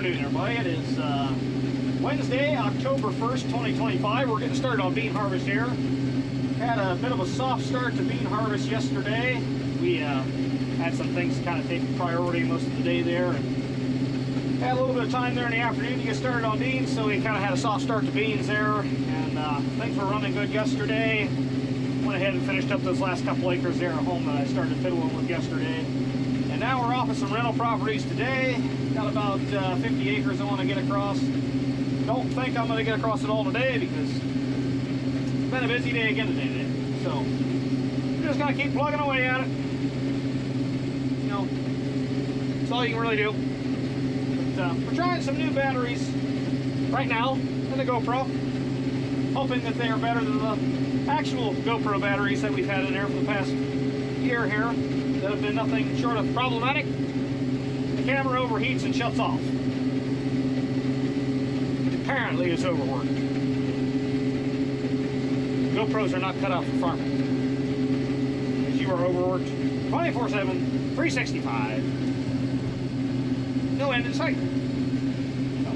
afternoon, everybody. It is Wednesday, October 1st, 2025. We're getting started on bean harvest here. Had a bit of a soft start to bean harvest yesterday. We had some things kind of take priority most of the day there. And had a little bit of time there in the afternoon to get started on beans, so we kind of had a soft start to beans there. And things were running good yesterday. Went ahead and finished up those last couple acres there at home that I started fiddling with yesterday. And now we're off of some rental properties today. Got about 50 acres I want to get across. Don't think I'm going to get across it all today because it's been a busy day again today. So we're just going to keep plugging away at it. You know, that's all you can really do. But we're trying some new batteries right now in the GoPro, hoping that they are better than the actual GoPro batteries that we've had in there for the past year here that have been nothing short of problematic. The camera overheats and shuts off. Which apparently is overworked. GoPros are not cut out for farming. Because you are overworked 24/7, 365. No end in sight. So,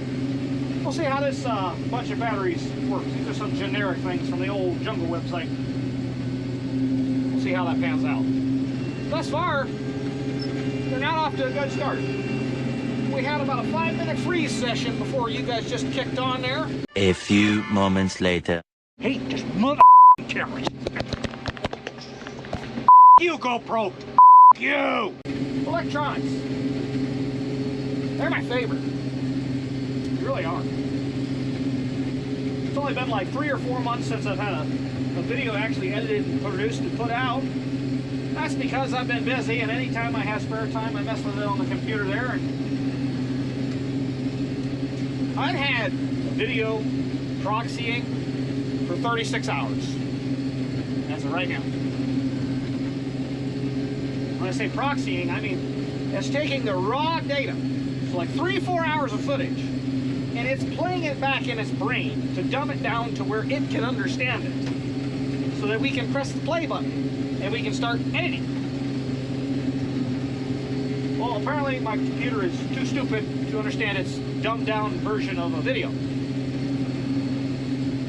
we'll see how this bunch of batteries works. These are some generic things from the old Jungle website. We'll see how that pans out. Thus far, they're not off to a good start. We had about a 5-minute freeze session before you guys just kicked on there. A few moments later. Hate this mother cameras. You, GoPro. You. Electronics. They're my favorite. They really are. It's only been like 3 or 4 months since I've had a video actually edited and produced and put out. That's because I've been busy, and anytime I have spare time, I mess with it on the computer there. And I've had a video proxying for 36 hours. As of right now. When I say proxying, I mean it's taking the raw data, so like 3-4 hours of footage, and it's playing it back in its brain to dumb it down to where it can understand it, so that we can press the play button and we can start editing. Well, apparently my computer is too stupid to understand its dumbed down version of a video.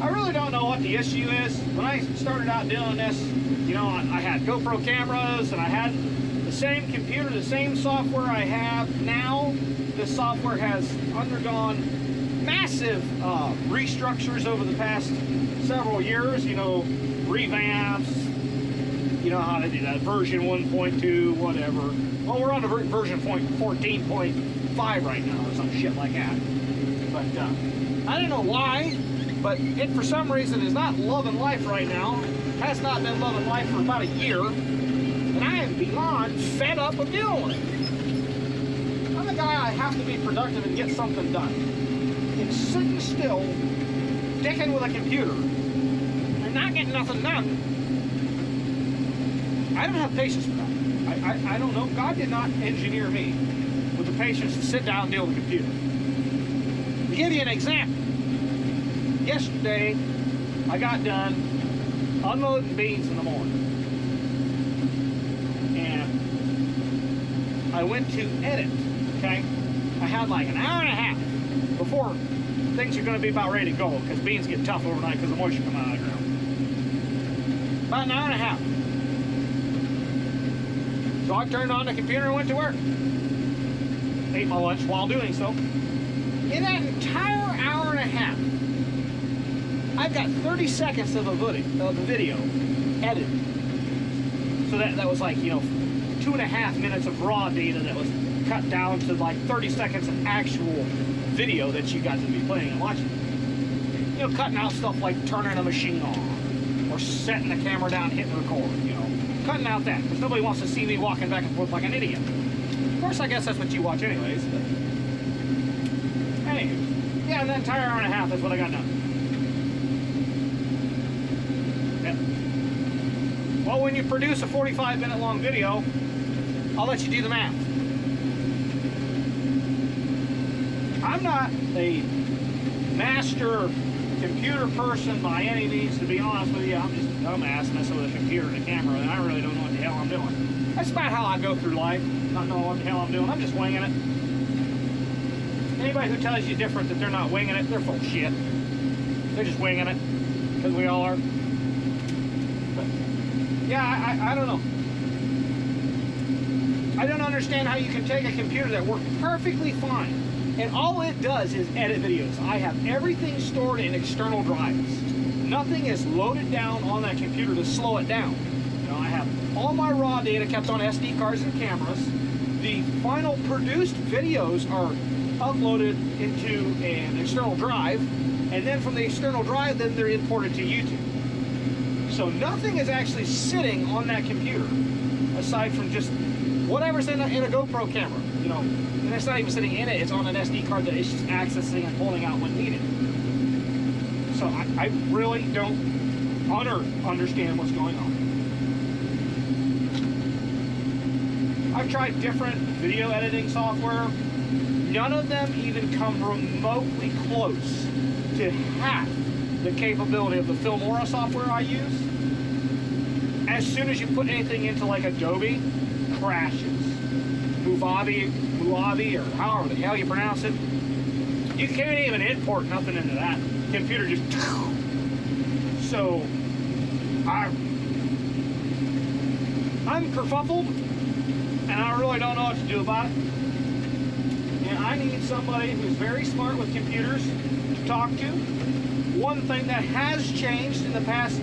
I really don't know what the issue is. When I started out doing this, you know, I had GoPro cameras and I had the same computer, the same software I have now. This software has undergone massive restructures over the past several years, you know, revamps. You know how to do that, version 1.2, whatever. Well, we're on to version 14.5 right now, or some shit like that. But I don't know why, but it for some reason is not loving life right now. Has not been loving life for about a year, and I am beyond fed up of dealing with it. I'm the guy, I have to be productive and get something done. And sitting still, dicking with a computer, and not getting nothing done. I don't have patience for that. I don't know. God did not engineer me with the patience to sit down and deal with a computer. To give you an example, yesterday I got done unloading beans in the morning. And I went to edit, okay? I had like an hour and a half before things are going to be about ready to go, because beans get tough overnight because the moisture comes out of the ground. About an hour and a half. So I turned on the computer and went to work. Ate my lunch while doing so. In that entire hour and a half, I've got 30 seconds of the video edited. So that was like, you know, 2.5 minutes of raw data that was cut down to like 30 seconds of actual video that you guys would be playing and watching. You know, cutting out stuff like turning a machine on, or setting the camera down and hitting record, you know. Cutting out that, because nobody wants to see me walking back and forth like an idiot. Of course, I guess that's what you watch anyways. But anyway, yeah, the entire hour and a half is what I got done. Yeah. Well, when you produce a 45-minute long video, I'll let you do the math. I'm not a master computer person by any means, to be honest with you. I'm just a dumbass messing with a computer and a camera, and I really don't know what the hell I'm doing. That's about how I go through life, not knowing what the hell I'm doing. I'm just winging it. Anybody who tells you different, that they're not winging it, they're full of shit. They're just winging it, because we all are. But, yeah, I don't know. I don't understand how you can take a computer that worked perfectly fine, and all it does is edit videos. I have everything stored in external drives. Nothing is loaded down on that computer to slow it down. You know, I have all my raw data kept on SD cards and cameras. The final produced videos are uploaded into an external drive, and then from the external drive, then they're imported to YouTube. So nothing is actually sitting on that computer, aside from just whatever's in a GoPro camera, you know. And it's not even sitting in it, it's on an SD card that it's just accessing and pulling out when needed. So I really don't understand what's going on. I've tried different video editing software. None of them even come remotely close to half the capability of the Filmora software I use. As soon as you put anything into like Adobe, crashes. Muavi, or however the hell you pronounce it. You can't even import nothing into that. Computer just... So, I'm kerfuffled, and I really don't know what to do about it. And I need somebody who's very smart with computers to talk to. One thing that has changed in the past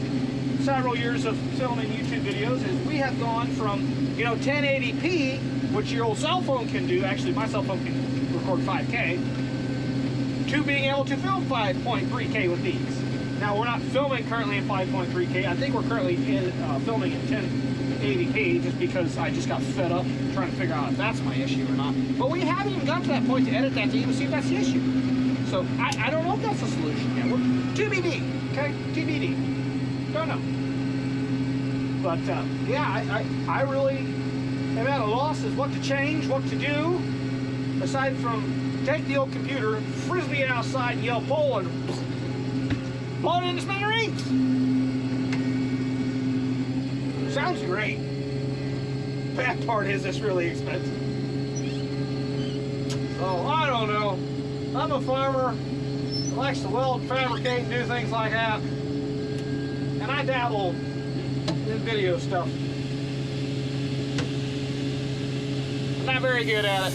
several years of filming YouTube videos is we have gone from, you know, 1080p, which your old cell phone can do, actually my cell phone can record 5K, to being able to film 5.3K with these. Now we're not filming currently in 5.3K, I think we're currently filming in 1080p just because I just got fed up trying to figure out if that's my issue or not. But we haven't even got to that point to edit that to even see if that's the issue. So I don't know if that's a solution yet. We're TBD, okay? TBD. Don't know. But yeah, I really am at a loss as what to change, what to do, aside from take the old computer, frisbee it outside, and yell pull, and blow it into smithereens. Sounds great. Bad part is it's really expensive. So I don't know. I'm a farmer that likes to weld, fabricate, and do things like that. And I dabble in video stuff. I'm not very good at it.